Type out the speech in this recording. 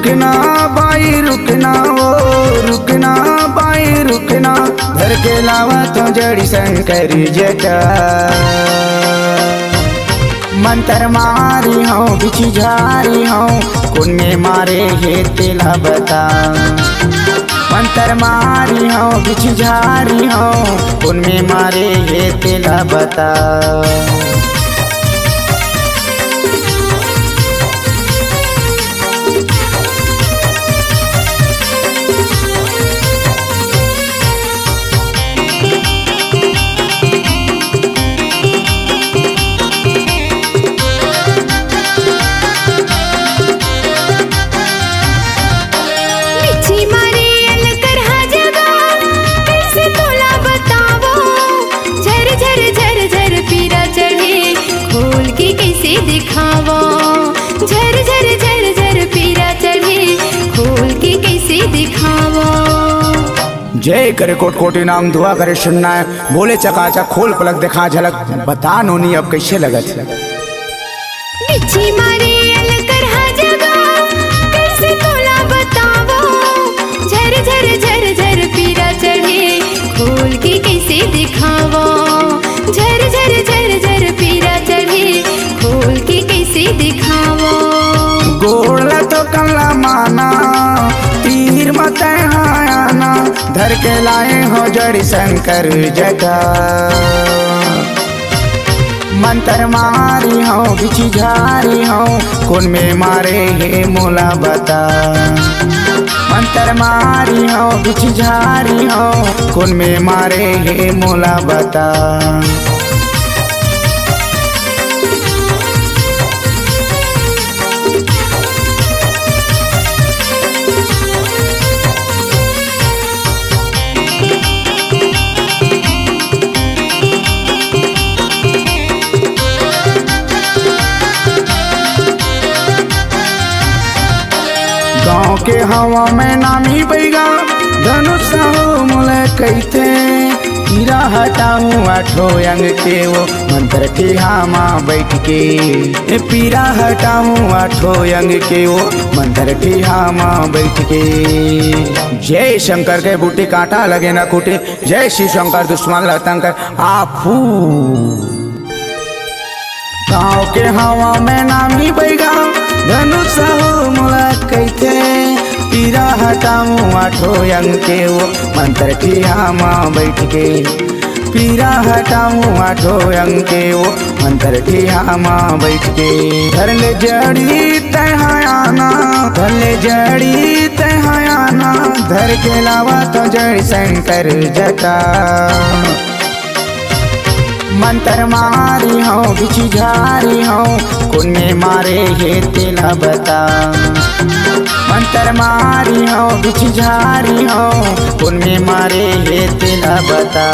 रुकना बाई रुकना ओ रुकना बाई रुकना धर के लावा तो जड़ी शंकर जटा मंतर मारी हूँ बिछी झारी हूँ कुन में मारे हे तेला बता मंतर मारी हूँ बिछी झारी हूँ कुन में मारे हे तेला बता। दिखावा झर झर झर झर पीरा चढ़े खोल के कैसे दिखावा। जय करे कोट कोटि नाम दुआ करे सुनना है बोले चकाचक खोल पलक दिखा झलक बता नोनी अब कैसे लगत बिच्छी मारे अलकर हा जगा कैसे तोला बतावा झर झर झर झर पीरा चढ़े खोल के कैसे दिखावा झर झर झर झर पीरा चढ़े खोल के कैसे दिखावा। गोला तो कल्ला माना तीर मत हायाना धर के लाए हो जड़ी शंकर जटा मंतर मारी हो बिछी झारी हो कुन में मारे हे मोला बता मंतर मारी हो बिछी झारी हो कुन में मारे हे मोला बता। गाँव के हवा में नामी बैगा धनुष हो मुले कहते हीरा हटाऊं आठो अंग के वो मंत्र के हामा बैठ के पीरा हटाऊं आठो अंग के वो मंत्र के हामा बैठ के। जय शंकर के बूटी कांटा लगे ना कूटे जय शिव शंकर दुश्मन लतंकर आपू गाँव के हवा में नामी बैगा धनुष हो मुला कहते पीरा हटाऊं आठो अंग के वो मंत्र की हामा बैठ के पीरा हटाऊं आठो अंग के वो मंत्र की हामा बैठ के। धर ले जड़ी तहायाना धर ले जड़ी तहायाना धर के लावा तो जड़ शंकर जटा मंतर मारी हूँ बिछी झारी हूँ कुन में मारे हे तेला बता मंतर मारी हूँ बिछी झारी हूँ कुन में मारे हे तेला बता।